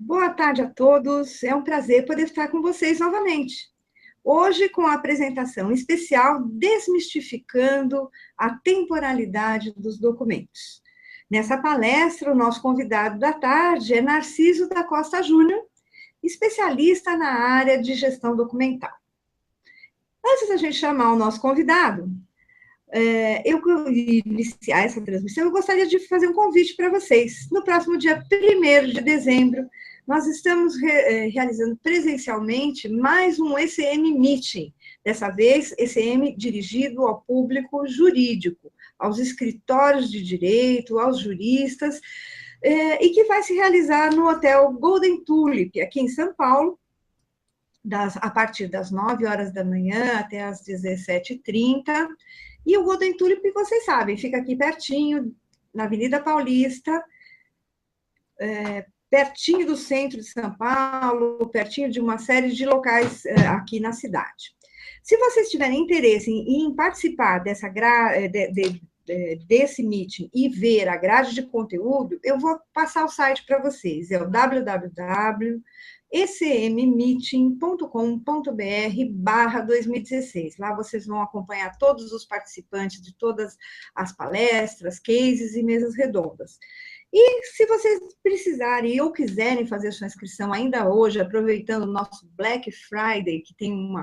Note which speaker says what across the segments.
Speaker 1: Boa tarde a todos, é um prazer poder estar com vocês novamente. Hoje, com a apresentação especial Desmistificando a Temporalidade dos Documentos. Nessa palestra, o nosso convidado da tarde é Narciso da Costa Júnior, especialista na área de gestão documental. Antes da gente chamar o nosso convidado, eu iniciar essa transmissão, eu gostaria de fazer um convite para vocês. No próximo dia 1º de dezembro, nós estamos realizando presencialmente mais um ECM Meeting, dessa vez ECM dirigido ao público jurídico, aos escritórios de direito, aos juristas, e que vai se realizar no Hotel Golden Tulip, aqui em São Paulo, a partir das 9 horas da manhã até as 17h30. E o Golden Tulip, vocês sabem, fica aqui pertinho, na Avenida Paulista, pertinho do centro de São Paulo, pertinho de uma série de locais aqui na cidade. Se vocês tiverem interesse em participar desse meeting e ver a grade de conteúdo, eu vou passar o site para vocês, é o www.ecmmeeting.com.br/2016. Lá vocês vão acompanhar todos os participantes de todas as palestras, cases e mesas redondas. E se vocês precisarem ou quiserem fazer sua inscrição ainda hoje, aproveitando o nosso Black Friday, que tem um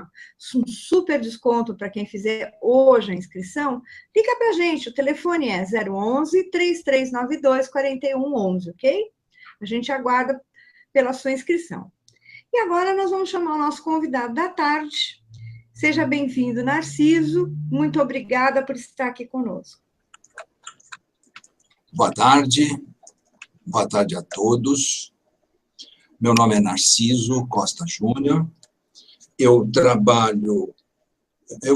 Speaker 1: super desconto para quem fizer hoje a inscrição, liga para a gente, o telefone é 011-3392-4111, ok? A gente aguarda pela sua inscrição. E agora nós vamos chamar o nosso convidado da tarde. Seja bem-vindo, Narciso. Muito obrigada por estar aqui conosco.
Speaker 2: Boa tarde a todos. Meu nome é Narciso Costa Júnior. Eu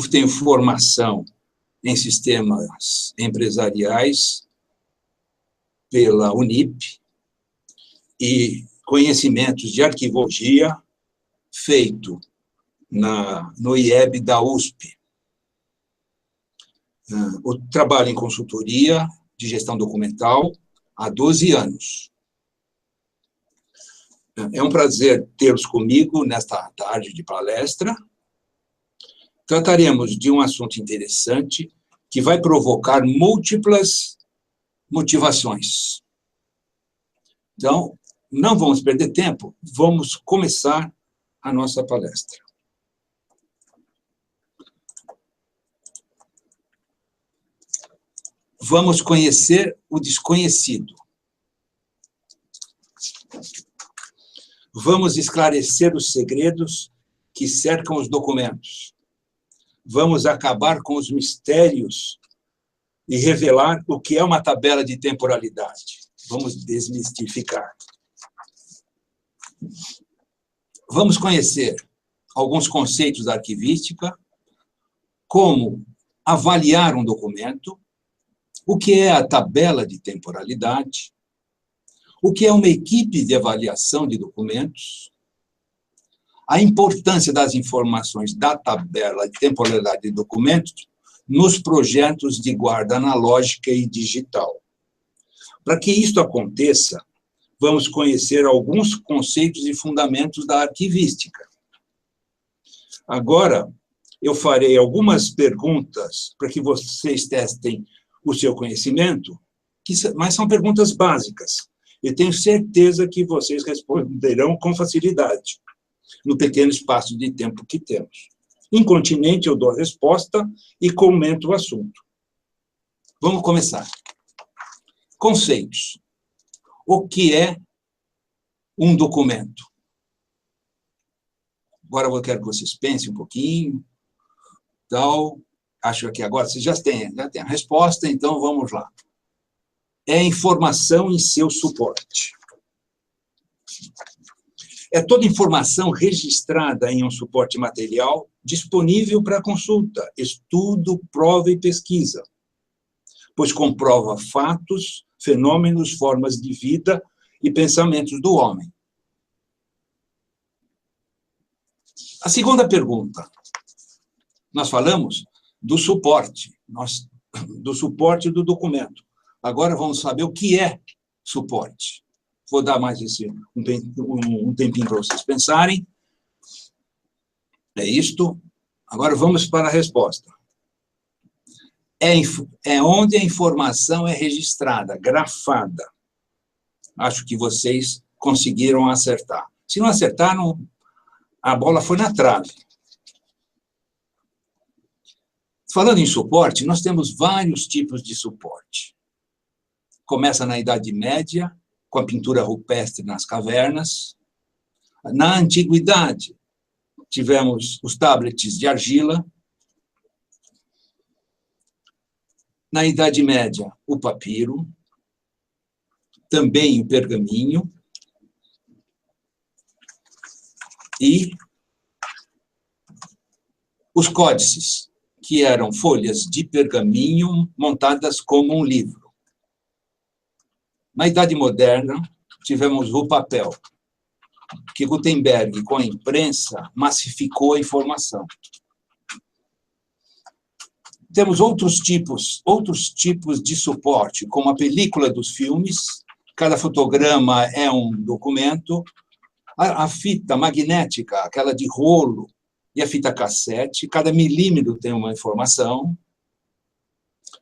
Speaker 2: tenho formação em sistemas empresariais pela Unip e conhecimentos de arquivologia feito no IEB da USP. Eu trabalho em consultoria de gestão documental há 12 anos. É um prazer tê-los comigo nesta tarde de palestra. Trataremos de um assunto interessante que vai provocar múltiplas motivações. Então, não vamos perder tempo, vamos começar a nossa palestra. Vamos conhecer o desconhecido. Vamos esclarecer os segredos que cercam os documentos. Vamos acabar com os mistérios e revelar o que é uma tabela de temporalidade. Vamos desmistificar. Vamos conhecer alguns conceitos da arquivística, como avaliar um documento, o que é a tabela de temporalidade, o que é uma equipe de avaliação de documentos, a importância das informações da tabela de temporalidade de documentos nos projetos de guarda analógica e digital. Para que isto aconteça, vamos conhecer alguns conceitos e fundamentos da arquivística. Agora, eu farei algumas perguntas para que vocês testem o seu conhecimento, mas são perguntas básicas. Eu tenho certeza que vocês responderão com facilidade, no pequeno espaço de tempo que temos. Incontinente, eu dou a resposta e comento o assunto. Vamos começar. Conceitos. O que é um documento? Agora eu quero que vocês pensem um pouquinho. Acho que agora vocês já têm a resposta, então vamos lá. É informação em seu suporte. É toda informação registrada em um suporte material disponível para consulta, estudo, prova e pesquisa, pois comprova fatos, fenômenos, formas de vida e pensamentos do homem. A segunda pergunta. Nós falamos do suporte do documento. Agora vamos saber o que é suporte. Vou dar mais um tempinho para vocês pensarem. É isto. Agora vamos para a resposta. É onde a informação é registrada, grafada. Acho que vocês conseguiram acertar. Se não acertaram, a bola foi na trave. Falando em suporte, nós temos vários tipos de suporte. Começa na Idade Média, com a pintura rupestre nas cavernas. Na Antiguidade, tivemos os tablets de argila. Na Idade Média, o papiro. Também o pergaminho. E os códices, que eram folhas de pergaminho montadas como um livro. Na Idade Moderna, tivemos o papel, que Gutenberg, com a imprensa, massificou a informação. Temos outros tipos de suporte, como a película dos filmes, cada fotograma é um documento, a fita magnética, aquela de rolo, e a fita cassete, cada milímetro tem uma informação.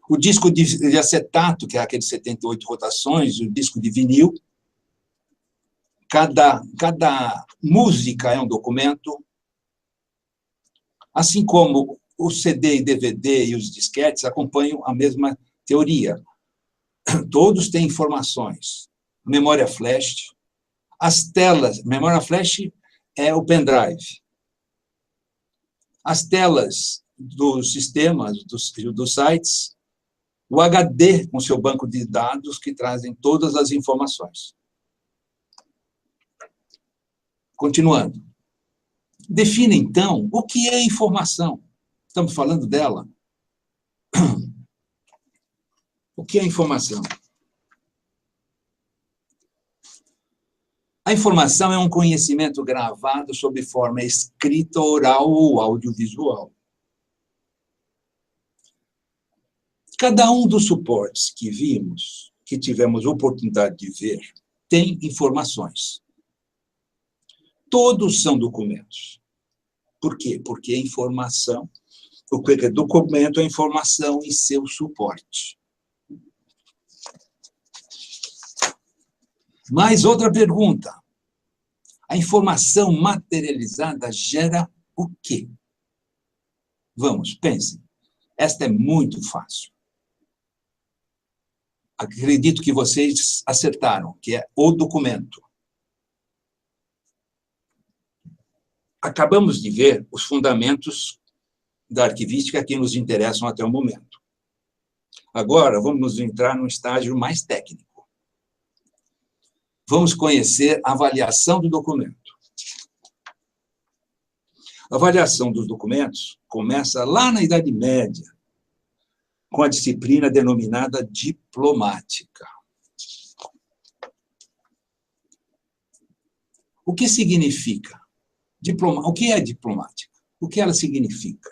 Speaker 2: O disco de acetato, que é aquele 78 rotações, o disco de vinil. Cada música é um documento. Assim como o CD e DVD e os disquetes acompanham a mesma teoria. Todos têm informações. Memória flash. As telas, memória flash é o pendrive. As telas dos sistemas, dos sites, o HD com seu banco de dados que trazem todas as informações. Continuando. Defina, então, o que é informação. Estamos falando dela. O que é informação? A informação é um conhecimento gravado sob forma escrita, oral ou audiovisual. Cada um dos suportes que vimos, que tivemos oportunidade de ver, tem informações. Todos são documentos. Por quê? Porque a informação, o que é documento é informação em seu suporte. Mais outra pergunta. A informação materializada gera o quê? Vamos, pensem. Esta é muito fácil. Acredito que vocês acertaram, que é o documento. Acabamos de ver os fundamentos da arquivística que nos interessam até o momento. Agora, vamos entrar num estágio mais técnico. Vamos conhecer a avaliação do documento. A avaliação dos documentos começa lá na Idade Média, com a disciplina denominada diplomática. O que significa? O que é diplomática? O que ela significa?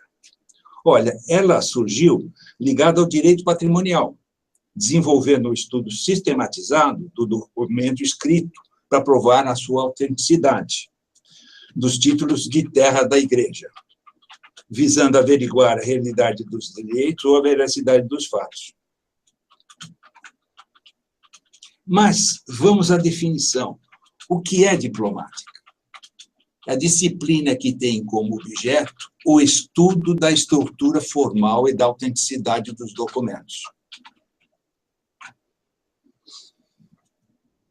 Speaker 2: Olha, ela surgiu ligada ao direito patrimonial, desenvolvendo um estudo sistematizado do documento escrito para provar a sua autenticidade dos títulos de terra da Igreja, visando averiguar a realidade dos direitos ou a veracidade dos fatos. Mas vamos à definição. O que é diplomática? A disciplina que tem como objeto o estudo da estrutura formal e da autenticidade dos documentos.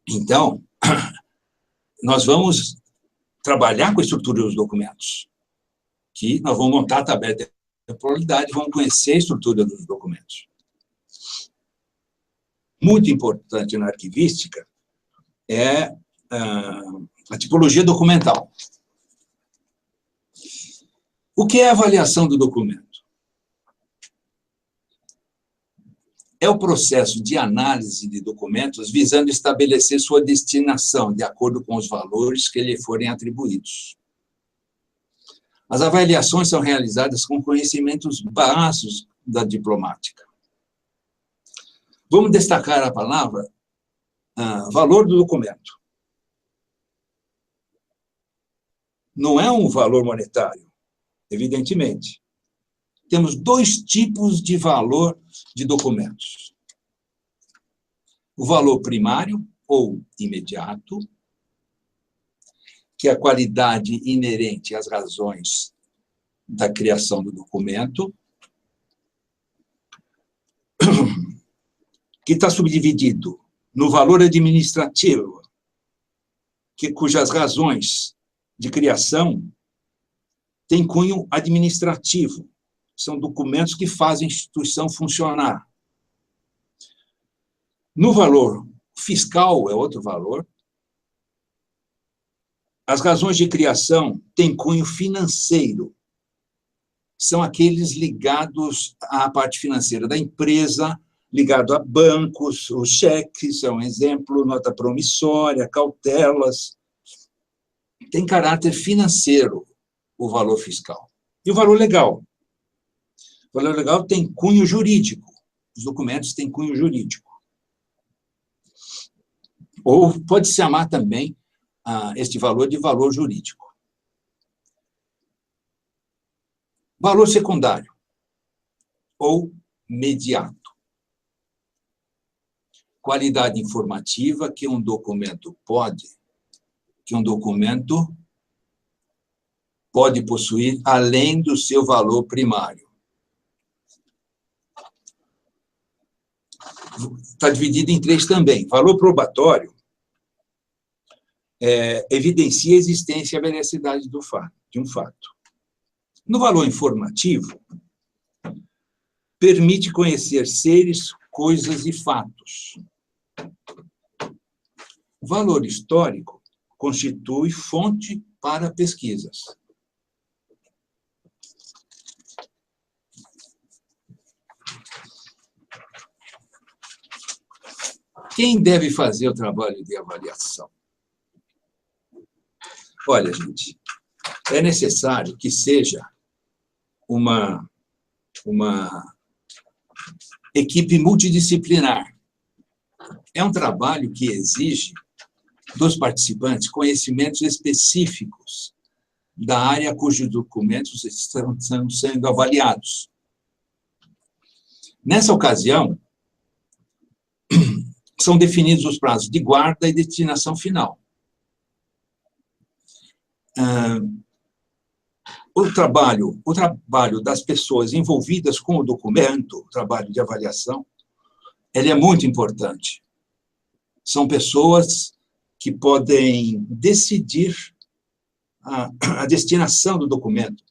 Speaker 2: Então, nós vamos trabalhar com a estrutura dos documentos, que nós vamos montar a tabela de temporalidade, vamos conhecer a estrutura dos documentos. Muito importante na arquivística é a tipologia documental. O que é a avaliação do documento? É o processo de análise de documentos visando estabelecer sua destinação de acordo com os valores que lhe forem atribuídos. As avaliações são realizadas com conhecimentos básicos da diplomática. Vamos destacar a palavra valor do documento. Não é um valor monetário, evidentemente. Temos dois tipos de valor de documentos. O valor primário, ou imediato, que é a qualidade inerente às razões da criação do documento, que está subdividido no valor administrativo, cujas razões de criação têm cunho administrativo. São documentos que fazem a instituição funcionar. No valor fiscal, é outro valor, as razões de criação têm cunho financeiro. São aqueles ligados à parte financeira da empresa, ligado a bancos, os cheques, é um exemplo, nota promissória, cautelas. Tem caráter financeiro o valor fiscal. E o valor legal? O valor legal tem cunho jurídico. Os documentos têm cunho jurídico. Ou pode se chamar também este valor de valor jurídico. Valor secundário ou mediato. Qualidade informativa que um documento pode possuir além do seu valor primário. Está dividido em três também. Valor probatório evidencia a existência e a veracidade de um fato. No valor informativo, permite conhecer seres, coisas e fatos. O valor histórico constitui fonte para pesquisas. Quem deve fazer o trabalho de avaliação? Olha, gente, é necessário que seja uma equipe multidisciplinar. É um trabalho que exige dos participantes conhecimentos específicos da área cujos documentos estão sendo avaliados. Nessa ocasião, são definidos os prazos de guarda e destinação final. O trabalho das pessoas envolvidas com o documento, o trabalho de avaliação, ele é muito importante. São pessoas que podem decidir a destinação do documento.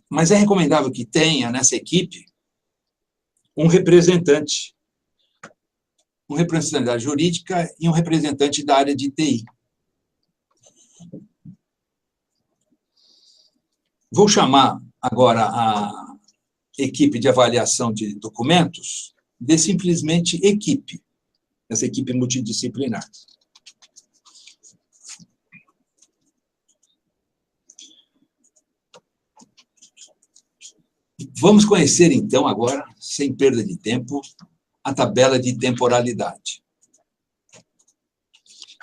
Speaker 2: Mas é recomendável que tenha nessa equipe um representante da jurídica e um representante da área de TI. Vou chamar agora a equipe de avaliação de documentos de simplesmente equipe, essa equipe multidisciplinar. Vamos conhecer, então, agora, sem perda de tempo, a tabela de temporalidade,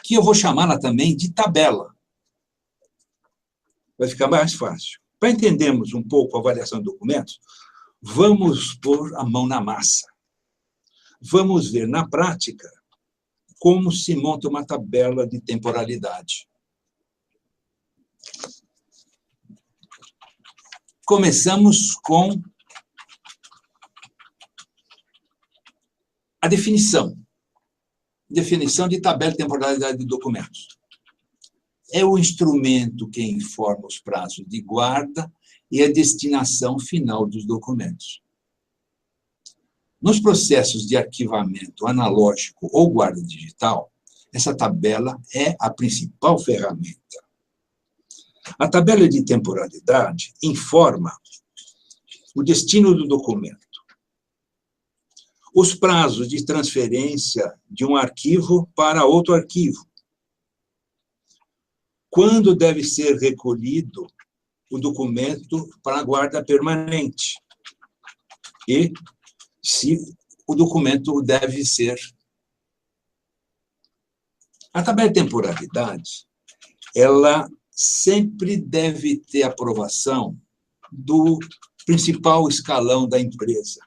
Speaker 2: que eu vou chamá-la também de tabela. Vai ficar mais fácil. Para entendermos um pouco a avaliação de documentos, vamos pôr a mão na massa. Vamos ver, na prática, como se monta uma tabela de temporalidade. Começamos com a definição de tabela de temporalidade de documentos. É o instrumento que informa os prazos de guarda e a destinação final dos documentos. Nos processos de arquivamento analógico ou guarda digital, essa tabela é a principal ferramenta. A tabela de temporalidade informa o destino do documento, os prazos de transferência de um arquivo para outro arquivo, quando deve ser recolhido o documento para a guarda permanente e se o documento deve ser. A tabela de temporalidade, ela sempre deve ter aprovação do principal escalão da empresa.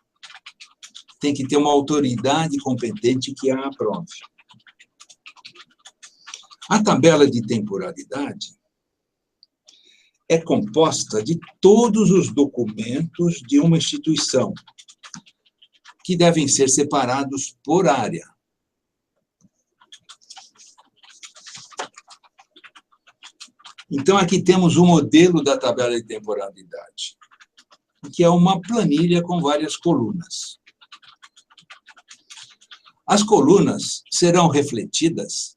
Speaker 2: Tem que ter uma autoridade competente que a aprove. A tabela de temporalidade é composta de todos os documentos de uma instituição, que devem ser separados por área. Então, aqui temos o modelo da tabela de temporalidade, que é uma planilha com várias colunas. As colunas serão refletidas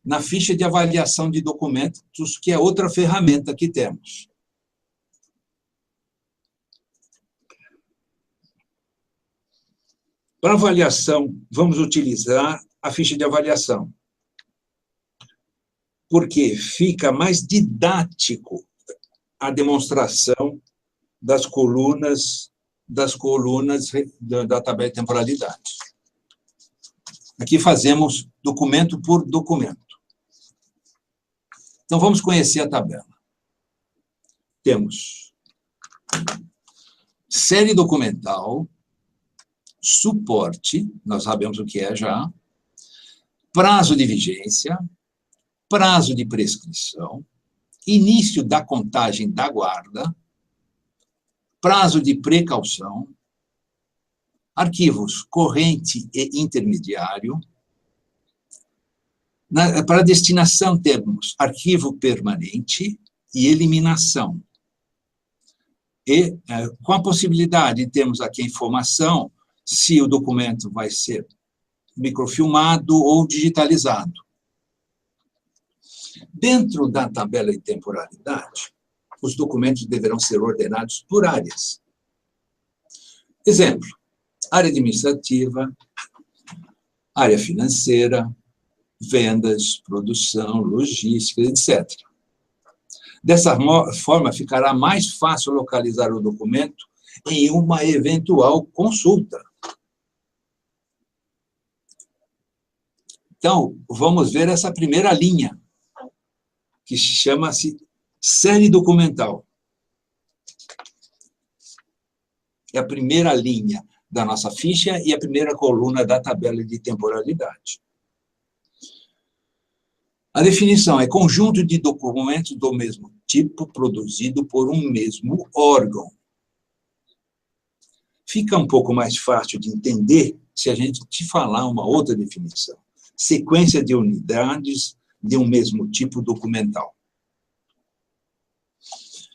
Speaker 2: na ficha de avaliação de documentos, que é outra ferramenta que temos. Para avaliação, vamos utilizar a ficha de avaliação, porque fica mais didático a demonstração das colunas da tabela de temporalidade. Aqui fazemos documento por documento. Então, vamos conhecer a tabela. Temos série documental, suporte, nós sabemos o que é já, prazo de vigência, prazo de prescrição, início da contagem da guarda, prazo de precaução, arquivos corrente e intermediário. Para destinação, temos arquivo permanente e eliminação. E, com a possibilidade, temos aqui a informação se o documento vai ser microfilmado ou digitalizado. Dentro da tabela de temporalidade, os documentos deverão ser ordenados por áreas. Exemplo, área administrativa, área financeira, vendas, produção, logística, etc. Dessa forma, ficará mais fácil localizar o documento em uma eventual consulta. Então, vamos ver essa primeira linha, que chama-se série documental. É a primeira linha da nossa ficha e a primeira coluna da tabela de temporalidade. A definição é conjunto de documentos do mesmo tipo produzido por um mesmo órgão. Fica um pouco mais fácil de entender se a gente te falar uma outra definição. Sequência de unidades de um mesmo tipo documental.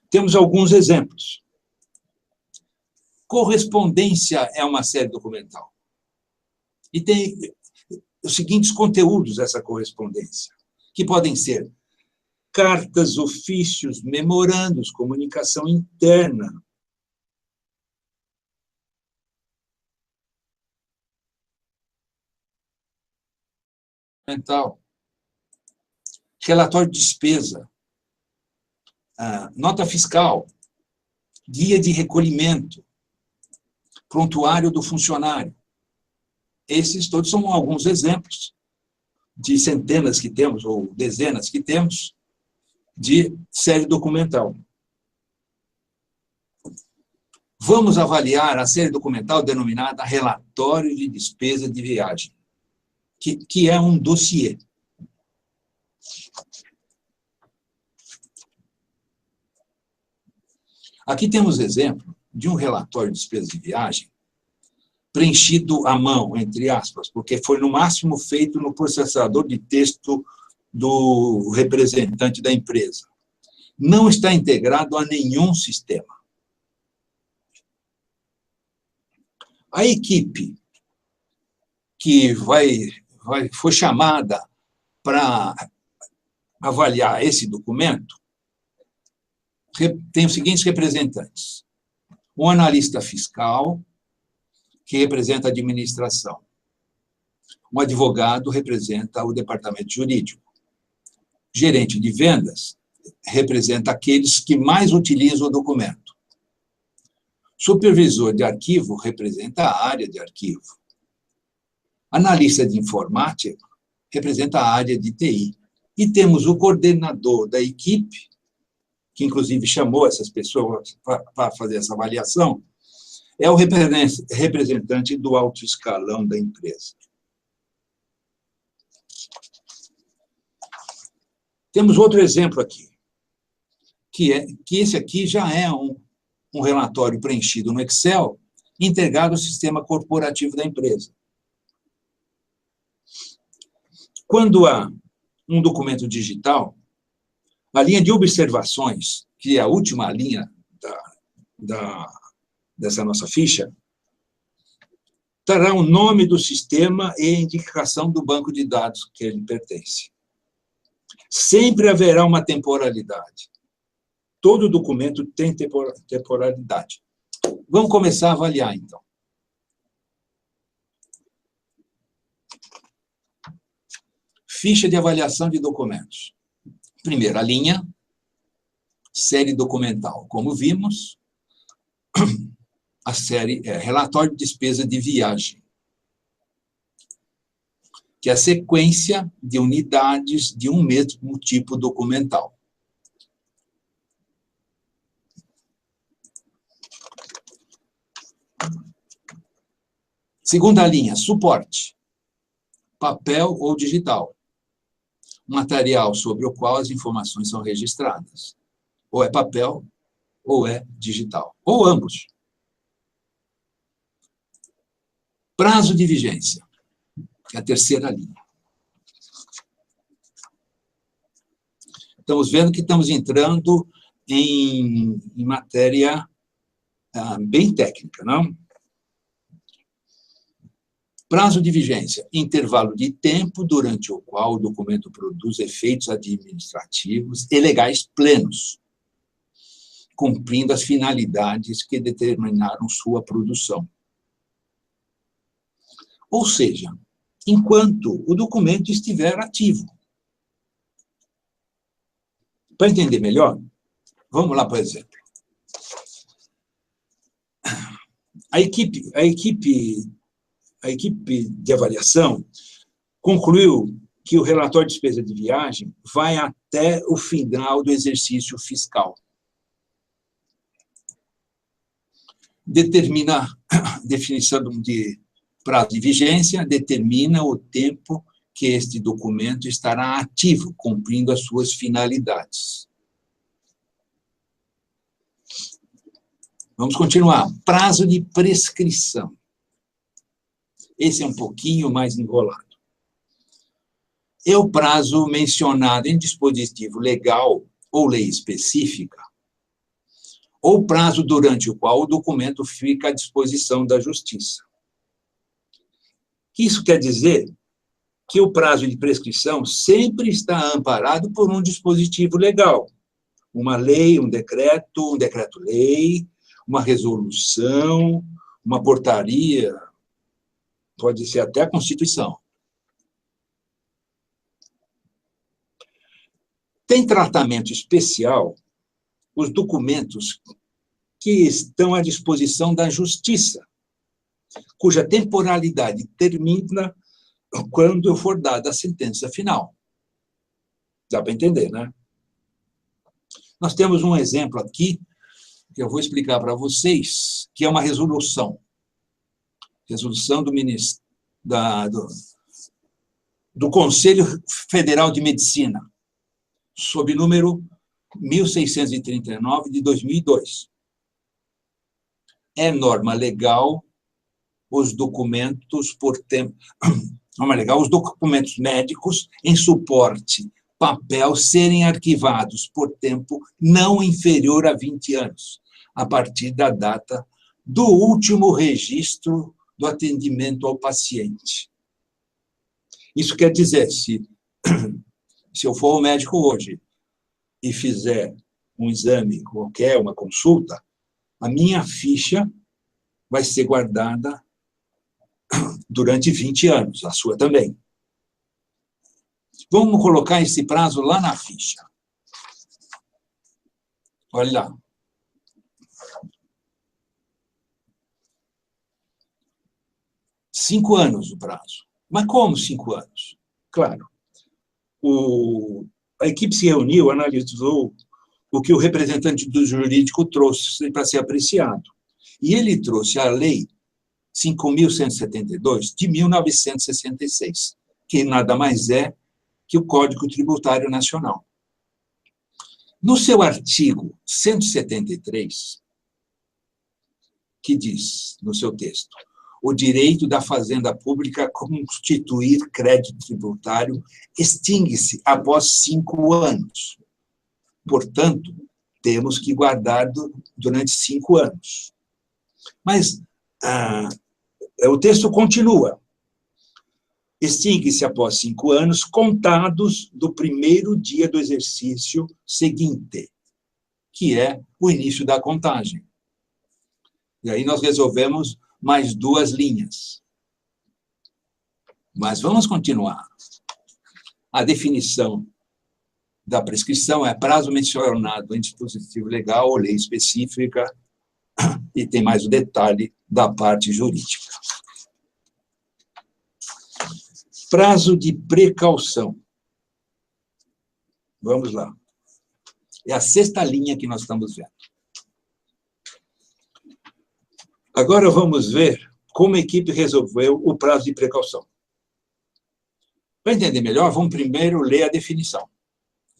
Speaker 2: Temos alguns exemplos. Correspondência é uma série documental. E tem os seguintes conteúdos dessa correspondência, que podem ser cartas, ofícios, memorandos, comunicação interna. Relatório de despesa, nota fiscal, guia de recolhimento, prontuário do funcionário. Esses todos são alguns exemplos de centenas que temos, ou dezenas que temos, de série documental. Vamos avaliar a série documental denominada relatório de despesa de viagem, que é um dossiê. Aqui temos exemplo de um relatório de despesa de viagem preenchido à mão, entre aspas, porque foi, no máximo, feito no processador de texto do representante da empresa. Não está integrado a nenhum sistema. A equipe que foi chamada para avaliar esse documento tem os seguintes representantes. Um analista fiscal, que representa a administração. Um advogado representa o departamento jurídico. Gerente de vendas representa aqueles que mais utilizam o documento. Supervisor de arquivo representa a área de arquivo. Analista de informática representa a área de TI. E temos o coordenador da equipe, que inclusive chamou essas pessoas para fazer essa avaliação, é o representante do alto escalão da empresa. Temos outro exemplo aqui, que esse aqui já é um relatório preenchido no Excel, integrado ao sistema corporativo da empresa. Quando há um documento digital, a linha de observações, que é a última linha dessa nossa ficha, terá o nome do sistema e a indicação do banco de dados que ele pertence. Sempre haverá uma temporalidade. Todo documento tem temporalidade. Vamos começar a avaliar, então. Ficha de avaliação de documentos. Primeira linha, série documental. Como vimos, a série é relatório de despesa de viagem, que é a sequência de unidades de um mesmo tipo documental. Segunda linha, suporte. Papel ou digital. Material sobre o qual as informações são registradas. Ou é papel, ou é digital. Ou ambos. Prazo de vigência. É a terceira linha. Estamos vendo que estamos entrando em matéria bem técnica, não? Prazo de vigência, intervalo de tempo durante o qual o documento produz efeitos administrativos e legais plenos, cumprindo as finalidades que determinaram sua produção. Ou seja, enquanto o documento estiver ativo. Para entender melhor, vamos lá, por exemplo. A equipe de avaliação concluiu que o relatório de despesa de viagem vai até o final do exercício fiscal. Definição de prazo de vigência determina o tempo que este documento estará ativo, cumprindo as suas finalidades. Vamos continuar. Prazo de prescrição. Esse é um pouquinho mais enrolado. É o prazo mencionado em dispositivo legal ou lei específica, ou prazo durante o qual o documento fica à disposição da Justiça. Isso quer dizer que o prazo de prescrição sempre está amparado por um dispositivo legal, uma lei, um decreto-lei, uma resolução, uma portaria, pode ser até a Constituição. Tem tratamento especial os documentos que estão à disposição da Justiça, cuja temporalidade termina quando for dada a sentença final. Dá para entender, né? Nós temos um exemplo aqui, que eu vou explicar para vocês, que é uma resolução. Resolução do Conselho Federal de Medicina, sob número 1639, de 2002. É norma legal os documentos os documentos médicos em suporte papel serem arquivados por tempo não inferior a 20 anos, a partir da data do último registro do atendimento ao paciente. Isso quer dizer, se eu for ao médico hoje e fizer um exame qualquer, uma consulta, a minha ficha vai ser guardada durante 20 anos, a sua também. Vamos colocar esse prazo lá na ficha. Olha lá. Cinco anos o prazo. Mas como 5 anos? Claro, a equipe se reuniu, analisou o que o representante do jurídico trouxe para ser apreciado. E ele trouxe a Lei 5.172, de 1966, que nada mais é que o Código Tributário Nacional. No seu artigo 173, que diz, no seu texto, o direito da fazenda pública a constituir crédito tributário extingue-se após 5 anos. Portanto, temos que guardar durante 5 anos. Mas o texto continua. Extingue-se após 5 anos, contados do primeiro dia do exercício seguinte, que é o início da contagem. E aí nós resolvemos mais 2 linhas. Mas vamos continuar. A definição da prescrição é prazo mencionado em dispositivo legal ou lei específica, e tem mais o detalhe da parte jurídica. Prazo de precaução. Vamos lá. É a 6ª linha que nós estamos vendo. Agora vamos ver como a equipe resolveu o prazo de precaução. Para entender melhor, vamos primeiro ler a definição.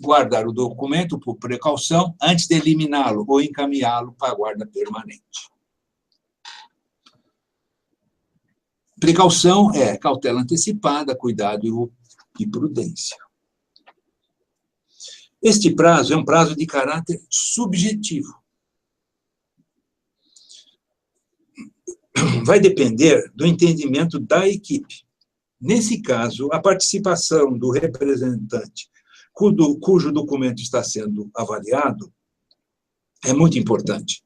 Speaker 2: Guardar o documento por precaução antes de eliminá-lo ou encaminhá-lo para a guarda permanente. Precaução é cautela antecipada, cuidado e prudência. Este prazo é um prazo de caráter subjetivo. Vai depender do entendimento da equipe. Nesse caso, a participação do representante cujo documento está sendo avaliado é muito importante.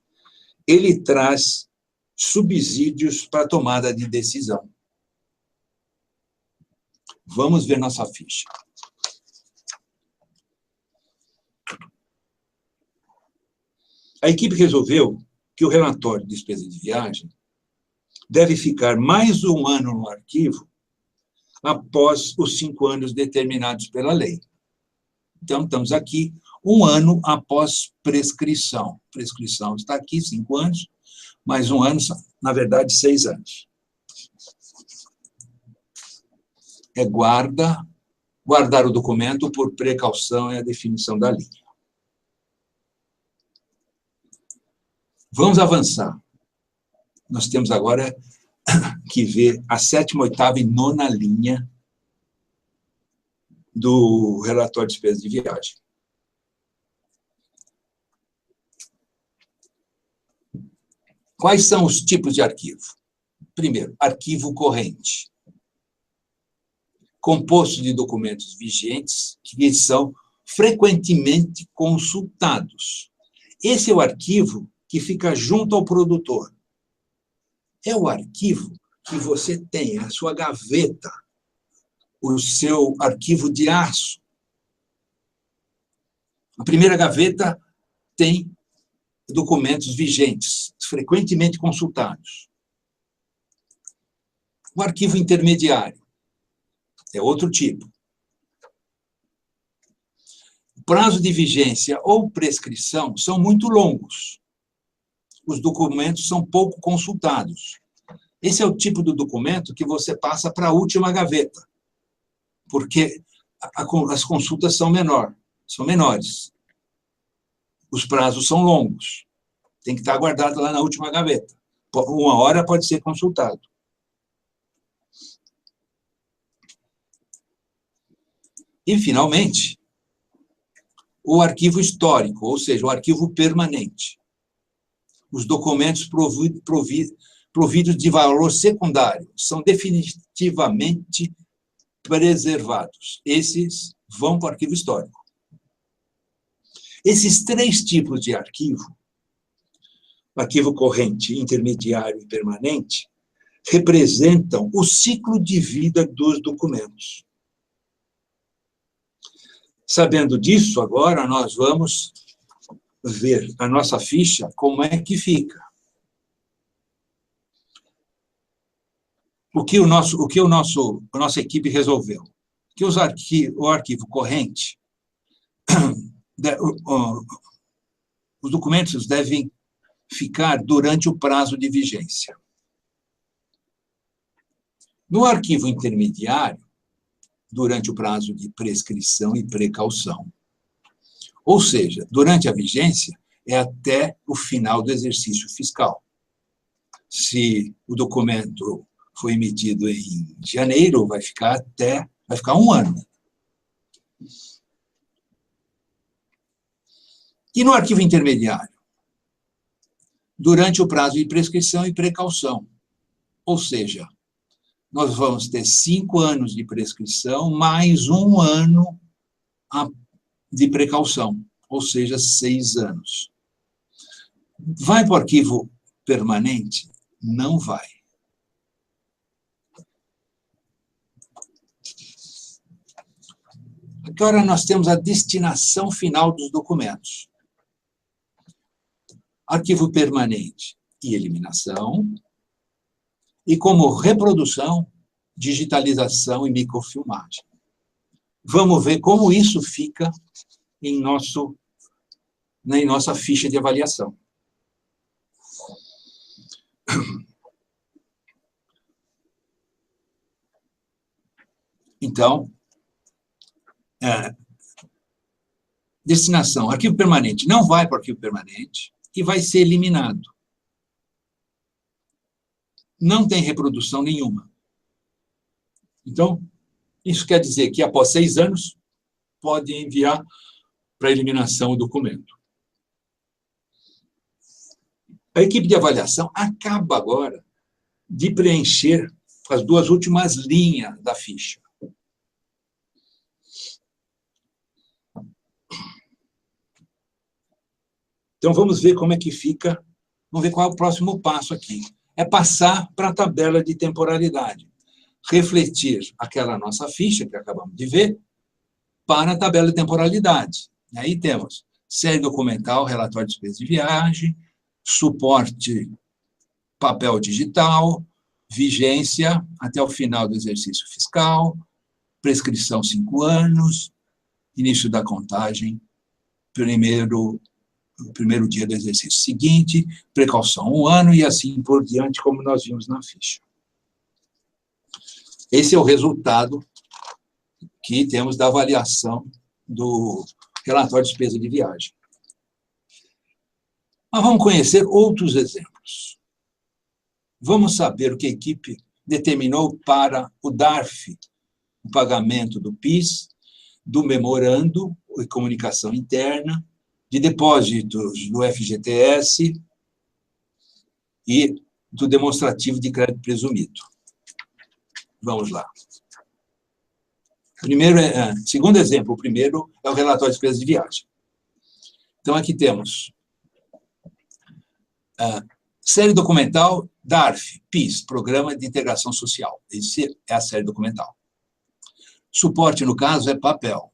Speaker 2: Ele traz subsídios para a tomada de decisão. Vamos ver nossa ficha. A equipe resolveu que o relatório de despesa de viagem deve ficar mais 1 ano no arquivo após os 5 anos determinados pela lei. Então, estamos aqui 1 ano após prescrição. Prescrição está aqui, 5 anos, mais 1 ano, na verdade, 6 anos. É guardar o documento por precaução é a definição da linha. Vamos avançar. Nós temos agora que ver a 7ª, 8ª e 9ª linha do relatório de despesa de viagem. Quais são os tipos de arquivo? Primeiro, arquivo corrente, composto de documentos vigentes que são frequentemente consultados. Esse é o arquivo que fica junto ao produtor. É o arquivo que você tem, a sua gaveta, o seu arquivo de aço. A primeira gaveta tem documentos vigentes, frequentemente consultados. O arquivo intermediário é outro tipo. O prazo de vigência ou prescrição são muito longos. Os documentos são pouco consultados. Esse é o tipo do documento que você passa para a última gaveta, porque as consultas são menores. Os prazos são longos. Tem que estar guardado lá na última gaveta. 1 hora pode ser consultado. E, finalmente, o arquivo histórico, ou seja, o arquivo permanente. Os documentos providos de valor secundário são definitivamente preservados. Esses vão para o arquivo histórico. Esses 3 tipos de arquivo, arquivo corrente, intermediário e permanente, representam o ciclo de vida dos documentos. Sabendo disso, agora nós vamos ver a nossa ficha, como é que fica. a nossa equipe resolveu? Que o arquivo corrente, os documentos devem ficar durante o prazo de vigência. No arquivo intermediário, durante o prazo de prescrição e precaução. Ou seja, durante a vigência, é até o final do exercício fiscal. Se o documento foi emitido em janeiro, vai ficar 1 ano. E no arquivo intermediário? Durante o prazo de prescrição e precaução. Ou seja, nós vamos ter 5 anos de prescrição, mais 1 ano de precaução, ou seja, 6 anos. Vai para o arquivo permanente? Não vai. Agora nós temos a destinação final dos documentos. Arquivo permanente e eliminação, e como reprodução, digitalização e microfilmagem. Vamos ver como isso fica em nossa ficha de avaliação. Então, destinação, arquivo permanente não vai para o arquivo permanente e vai ser eliminado. Não tem reprodução nenhuma. Então, isso quer dizer que, após 6 anos, pode enviar para eliminação o documento. A equipe de avaliação acaba agora de preencher as 2 últimas linhas da ficha. Então, vamos ver como é que fica, vamos ver qual é o próximo passo aqui. É passar para a tabela de temporalidade. Refletir aquela nossa ficha, que acabamos de ver, para a tabela de temporalidade. E aí temos série documental, relatório de despesa de viagem, suporte papel digital, vigência até o final do exercício fiscal, prescrição 5 anos, início da contagem, primeiro dia do exercício seguinte, precaução 1 ano e assim por diante, como nós vimos na ficha. Esse é o resultado que temos da avaliação do relatório de despesa de viagem. Mas vamos conhecer outros exemplos. Vamos saber o que a equipe determinou para o DARF, o pagamento do PIS, do memorando de comunicação interna, de depósitos do FGTS e do demonstrativo de crédito presumido. Vamos lá. Segundo exemplo, o primeiro é o relatório de despesas de viagem. Então, aqui temos série documental DARF, PIS, Programa de Integração Social. Essa é a série documental. Suporte, no caso, é papel.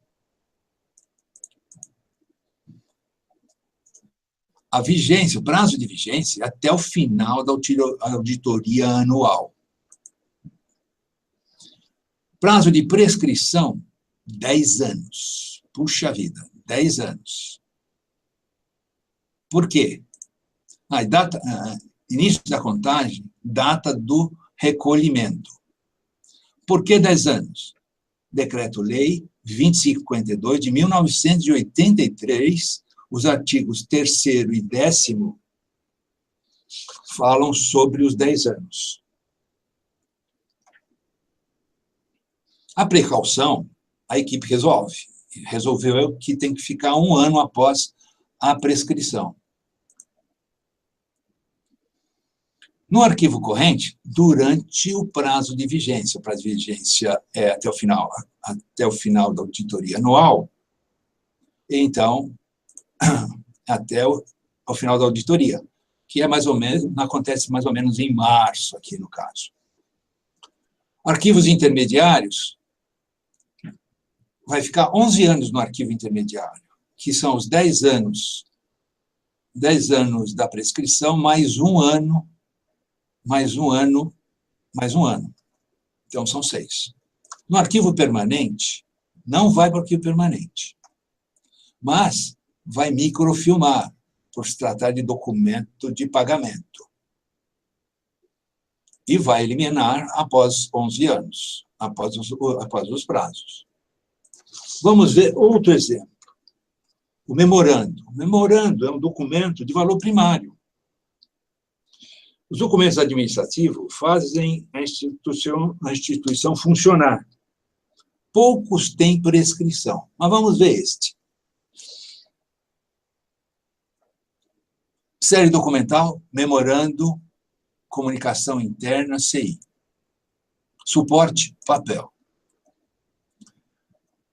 Speaker 2: A vigência, o prazo de vigência, é até o final da auditoria anual. Prazo de prescrição, 10 anos. Puxa vida, 10 anos. Por quê? Início da contagem, data do recolhimento. Por que 10 anos? Decreto-Lei 2552 de 1983, os artigos 3º e 10º falam sobre os 10 anos. A precaução, a equipe resolveu que tem que ficar 1 ano após a prescrição. No arquivo corrente, durante o prazo de vigência, o prazo de vigência é até o final da auditoria anual, então, até ao final da auditoria, que é acontece mais ou menos em março, aqui no caso. Arquivos intermediários, vai ficar 11 anos no arquivo intermediário, que são os 10 anos da prescrição, mais 1 ano, mais 1 ano. Então, são 6. No arquivo permanente, não vai para o arquivo permanente, mas vai microfilmar, por se tratar de documento de pagamento. E vai eliminar após 11 anos, após os prazos. Vamos ver outro exemplo. O memorando. O memorando é um documento de valor primário. Os documentos administrativos fazem a instituição funcionar. Poucos têm prescrição, mas vamos ver este. Série documental, memorando, comunicação interna, CI. Suporte, papel.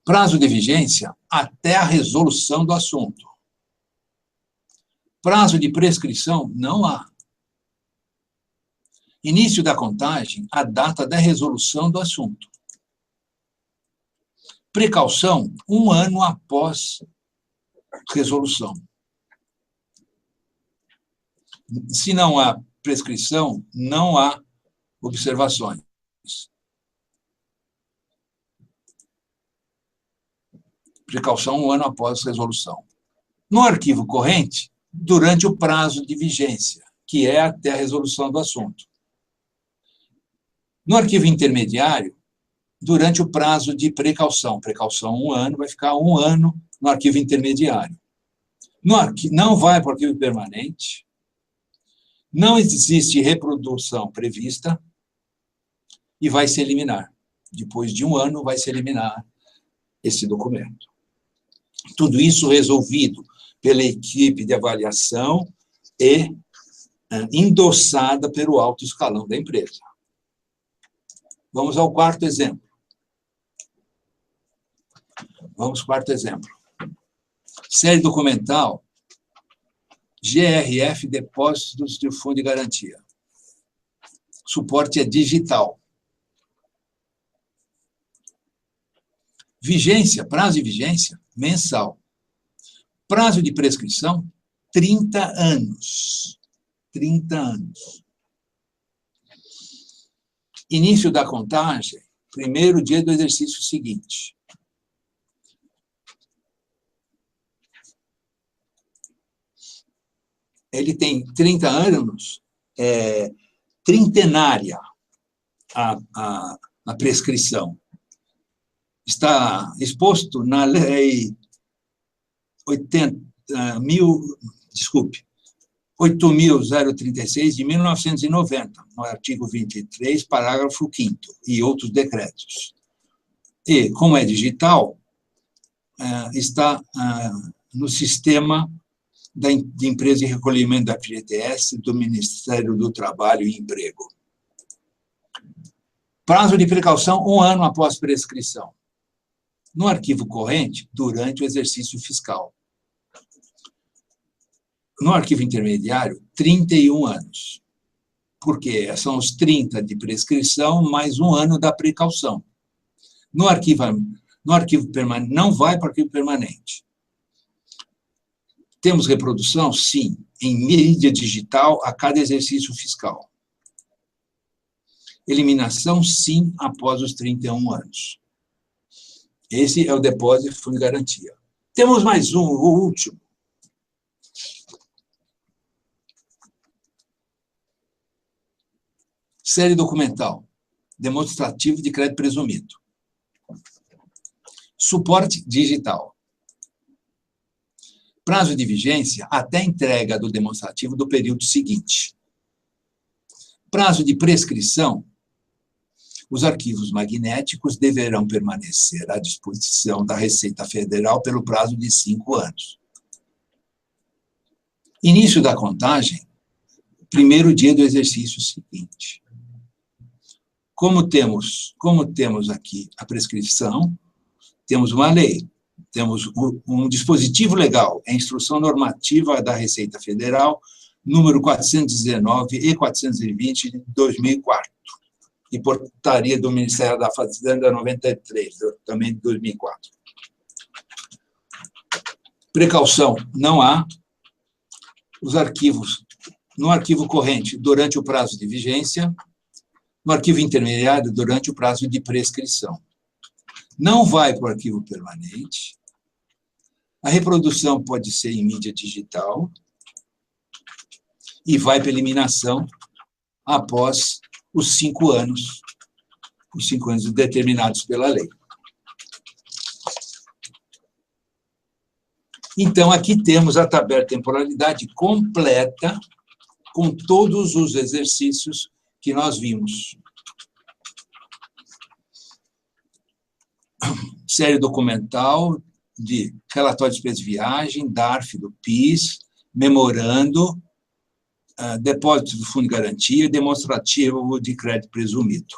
Speaker 2: Prazo de vigência, até a resolução do assunto. Prazo de prescrição, não há. Início da contagem, a data da resolução do assunto. Precaução, 1 ano após resolução. Se não há prescrição, não há observações. Precaução, 1 ano após resolução. No arquivo corrente, durante o prazo de vigência, que é até a resolução do assunto. No arquivo intermediário, durante o prazo de precaução. Precaução, 1 ano, vai ficar 1 ano no arquivo intermediário. Não vai para o arquivo permanente, não existe reprodução prevista e vai se eliminar. Depois de 1 ano, vai se eliminar esse documento. Tudo isso resolvido pela equipe de avaliação e endossada pelo alto escalão da empresa. Vamos ao quarto exemplo. Série documental, GRF Depósitos de Fundo de Garantia. Suporte é digital. Vigência, prazo de vigência, mensal. Prazo de prescrição, 30 anos. 30 anos. Início da contagem, primeiro dia do exercício seguinte. Ele tem 30 anos, trintenária a prescrição. Está exposto na lei 8.036 de 1990, no artigo 23, parágrafo 5º, e outros decretos. E, como é digital, está no sistema de empresa de recolhimento da FGTS do Ministério do Trabalho e Emprego. Prazo de precaução, 1 ano após prescrição. No arquivo corrente, durante o exercício fiscal. No arquivo intermediário, 31 anos. Porque são os 30 de prescrição mais 1 ano da precaução. No arquivo permanente, não vai para o arquivo permanente. Temos reprodução? Sim, em mídia digital a cada exercício fiscal. Eliminação? Sim, após os 31 anos. Esse é o depósito de fundo de garantia. Temos mais um, o último. Série documental, demonstrativo de crédito presumido. Suporte digital. Prazo de vigência até a entrega do demonstrativo do período seguinte. Prazo de prescrição. Os arquivos magnéticos deverão permanecer à disposição da Receita Federal pelo prazo de 5 anos. Início da contagem, primeiro dia do exercício seguinte. Como temos aqui a prescrição, temos uma lei, temos um dispositivo legal, a Instrução Normativa da Receita Federal, número 419 e 420 de 2004, e portaria do Ministério da Fazenda 93, também de 2004. Precaução, não há. Os arquivos, no arquivo corrente, durante o prazo de vigência, no arquivo intermediário durante o prazo de prescrição. Não vai para o arquivo permanente. A reprodução pode ser em mídia digital e vai para eliminação após os 5 anos determinados pela lei. Então, aqui temos a tabela de temporalidade completa, com todos os exercícios que nós vimos. Série documental de relatório de despesa de viagem, DARF do PIS, memorando, depósito do fundo de garantia e demonstrativo de crédito presumido.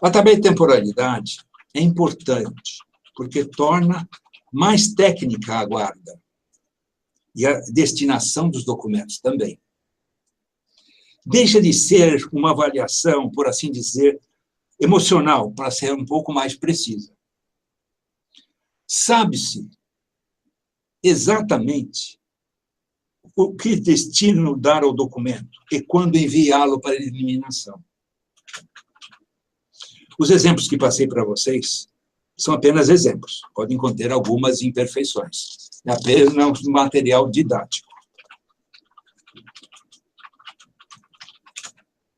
Speaker 2: A tabela de temporalidade é importante, porque torna mais técnica a guarda e a destinação dos documentos também. Deixa de ser uma avaliação, por assim dizer, emocional, para ser um pouco mais precisa. Sabe-se exatamente o que destino dar ao documento e quando enviá-lo para eliminação. Os exemplos que passei para vocês são apenas exemplos, podem conter algumas imperfeições. É apenas um material didático.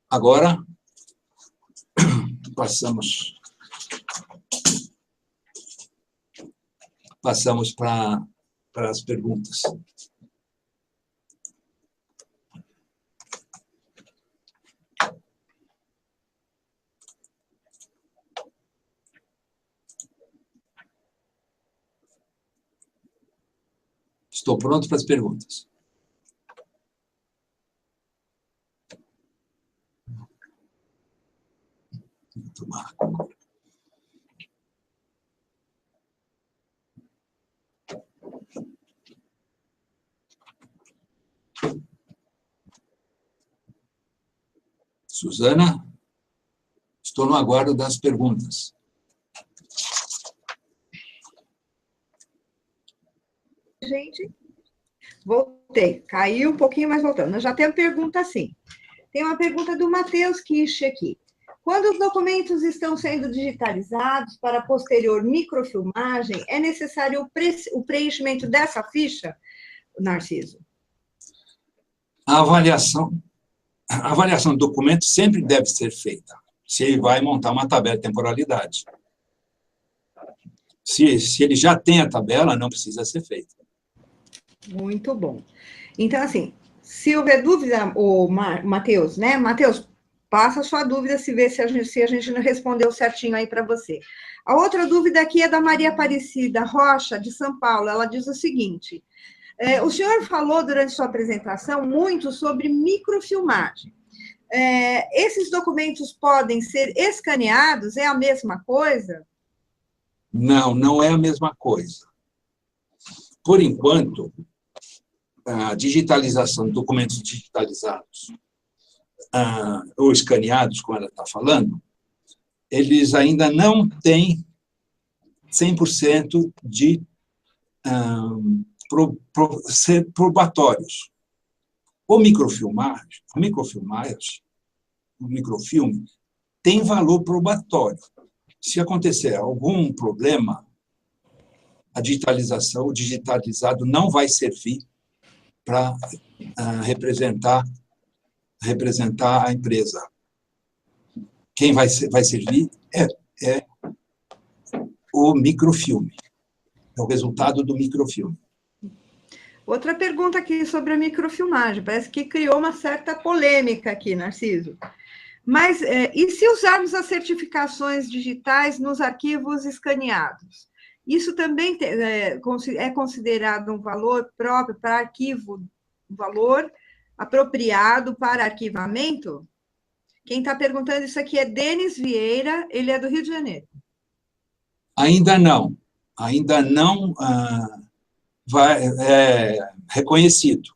Speaker 2: Agora, passamos para as perguntas. Estou pronto para as perguntas. Tomar. Suzana, estou no aguardo das perguntas.
Speaker 1: Gente, voltei. Caiu um pouquinho, mas voltando. Eu já tenho pergunta, sim. Tem uma pergunta do Matheus Kish aqui. Quando os documentos estão sendo digitalizados para posterior microfilmagem, é necessário o preenchimento dessa ficha, Narciso?
Speaker 2: A avaliação do documento sempre deve ser feita, se ele vai montar uma tabela de temporalidade. Se ele já tem a tabela, não precisa ser feita.
Speaker 1: Muito bom. Então, assim, se houver dúvida, o Matheus, né? Matheus, passa a sua dúvida, se a gente não respondeu certinho aí para você. A outra dúvida aqui é da Maria Aparecida Rocha, de São Paulo. Ela diz o seguinte: o senhor falou durante sua apresentação muito sobre microfilmagem. Esses documentos podem ser escaneados? É a mesma coisa?
Speaker 2: Não, não é a mesma coisa. Por enquanto, a digitalização de documentos digitalizados ou escaneados, como ela está falando, eles ainda não têm 100% de ser probatórios. O microfilme tem valor probatório. Se acontecer algum problema, o digitalizado não vai servir para representar a empresa. Quem vai servir é o microfilme, é o resultado do microfilme.
Speaker 1: Outra pergunta aqui sobre a microfilmagem, parece que criou uma certa polêmica aqui, Narciso. Mas, e se usarmos as certificações digitais nos arquivos escaneados? Isso também é considerado um valor próprio para arquivo, um valor apropriado para arquivamento? Quem está perguntando isso aqui é Denis Vieira, ele é do Rio de Janeiro.
Speaker 2: Ainda não reconhecido.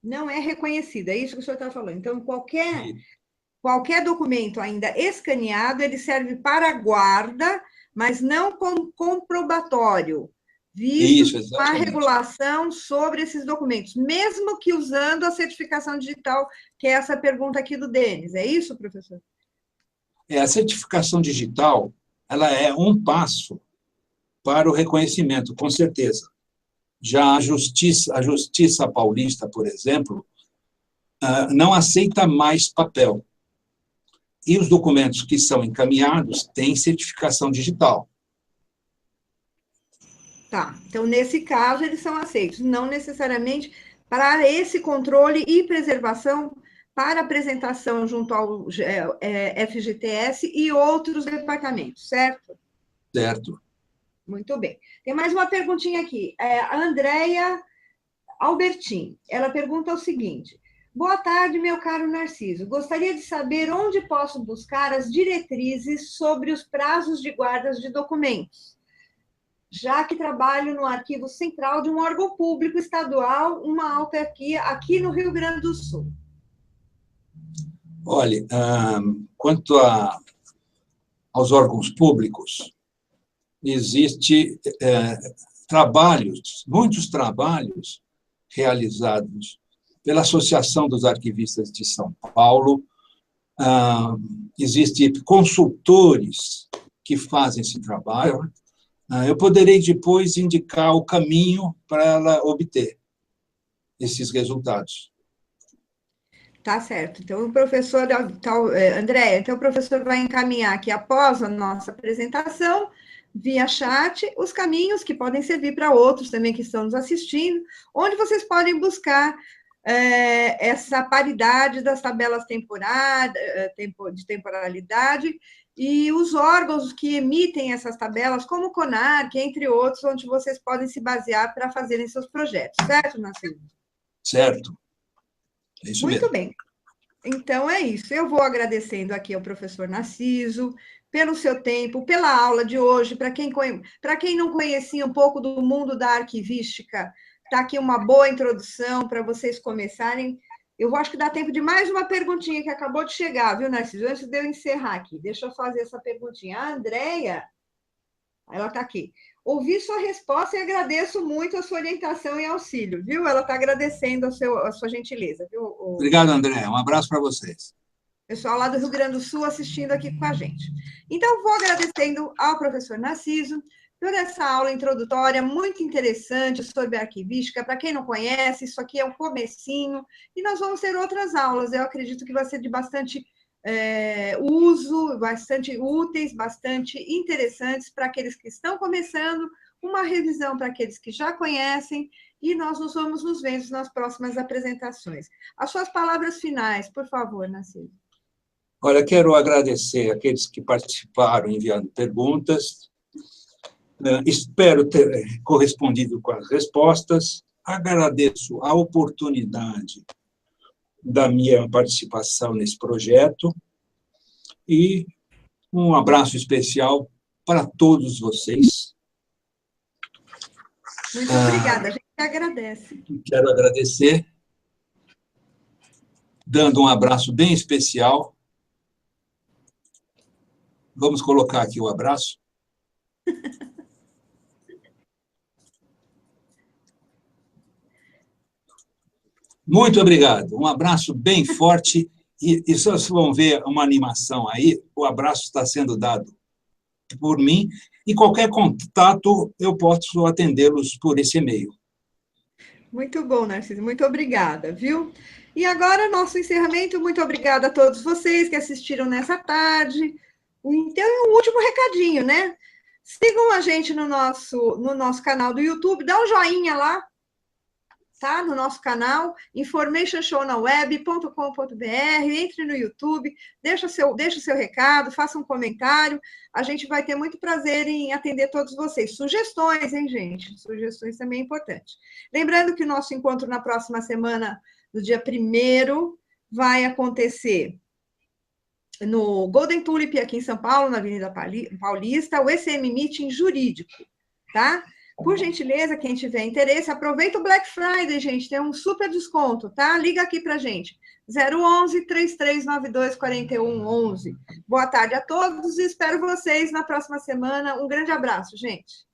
Speaker 1: Não é reconhecido, é isso que o senhor está falando. Então, qualquer documento ainda escaneado, ele serve para guarda, mas não como comprobatório. visto
Speaker 2: Isso,
Speaker 1: a
Speaker 2: exatamente.
Speaker 1: regulação sobre esses documentos, mesmo que usando a certificação digital, que é essa pergunta aqui do Denis. É isso, professor?
Speaker 2: A certificação digital, ela é um passo para o reconhecimento, com certeza. Já a Justiça Paulista, por exemplo, não aceita mais papel. E os documentos que são encaminhados têm certificação digital.
Speaker 1: Tá, então nesse caso eles são aceitos, não necessariamente para esse controle e preservação para apresentação junto ao FGTS e outros departamentos, certo?
Speaker 2: Certo.
Speaker 1: Muito bem. Tem mais uma perguntinha aqui. A Andréia Albertin, ela pergunta o seguinte: boa tarde, meu caro Narciso. Gostaria de saber onde posso buscar as diretrizes sobre os prazos de guardas de documentos, já que trabalho no arquivo central de um órgão público estadual, uma autarquia aqui no Rio Grande do Sul.
Speaker 2: Olha, quanto aos órgãos públicos, existe muitos trabalhos realizados pela Associação dos Arquivistas de São Paulo, existem consultores que fazem esse trabalho. Eu poderei depois indicar o caminho para ela obter esses resultados.
Speaker 1: Tá certo. Então, o professor, André, então o professor vai encaminhar aqui, após a nossa apresentação, via chat, os caminhos que podem servir para outros também que estão nos assistindo, onde vocês podem buscar essa paridade das tabelas de temporalidade e os órgãos que emitem essas tabelas, como o CONARC, entre outros, onde vocês podem se basear para fazerem seus projetos, certo, Narciso?
Speaker 2: Certo. É isso mesmo.
Speaker 1: Muito bem. Então, é isso. Eu vou agradecendo aqui ao professor Narciso pelo seu tempo, pela aula de hoje. Para quem não conhecia um pouco do mundo da arquivística, está aqui uma boa introdução para vocês começarem. Eu acho que dá tempo de mais uma perguntinha que acabou de chegar, viu, Narciso? Antes de eu encerrar aqui, deixa eu fazer essa perguntinha. A Andréia, ela está aqui. Ouvi sua resposta e agradeço muito a sua orientação e auxílio, viu? Ela está agradecendo a sua gentileza, viu?
Speaker 2: Obrigado, André. Um abraço para vocês.
Speaker 1: Pessoal lá do Rio Grande do Sul assistindo aqui com a gente. Então, vou agradecendo ao professor Narciso por essa aula introdutória muito interessante sobre arquivística. Para quem não conhece, isso aqui é um comecinho, e nós vamos ter outras aulas. Eu acredito que vai ser de bastante uso, bastante úteis, bastante interessantes para aqueles que estão começando, uma revisão para aqueles que já conhecem, e nós nos vamos nos vendo nas próximas apresentações. As suas palavras finais, por favor, Narciso.
Speaker 2: Olha, quero agradecer aqueles que participaram enviando perguntas. Espero ter correspondido com as respostas. Agradeço a oportunidade da minha participação nesse projeto e um abraço especial para todos vocês.
Speaker 1: Muito obrigada, a gente agradece.
Speaker 2: Quero agradecer, dando um abraço bem especial. Vamos colocar aqui o abraço. Muito obrigado. Um abraço bem forte. E vocês vão ver uma animação aí. O abraço está sendo dado por mim. E qualquer contato, eu posso atendê-los por esse e-mail.
Speaker 1: Muito bom, Narciso. Muito obrigada, viu? E agora, nosso encerramento. Muito obrigada a todos vocês que assistiram nessa tarde. Então, um último recadinho, né? Sigam a gente no nosso canal do YouTube. Dá um joinha lá, tá? No nosso canal, informationshownaweb.com.br, entre no YouTube, deixa o seu recado, faça um comentário, a gente vai ter muito prazer em atender todos vocês. Sugestões, hein, gente? Sugestões também é importante. Lembrando que o nosso encontro na próxima semana, no dia 1º, vai acontecer no Golden Tulip, aqui em São Paulo, na Avenida Paulista, o ECM Meeting Jurídico, tá? Por gentileza, quem tiver interesse, aproveita o Black Friday, gente, tem um super desconto, tá? Liga aqui pra gente, 011-3392-4111. Boa tarde a todos e espero vocês na próxima semana. Um grande abraço, gente.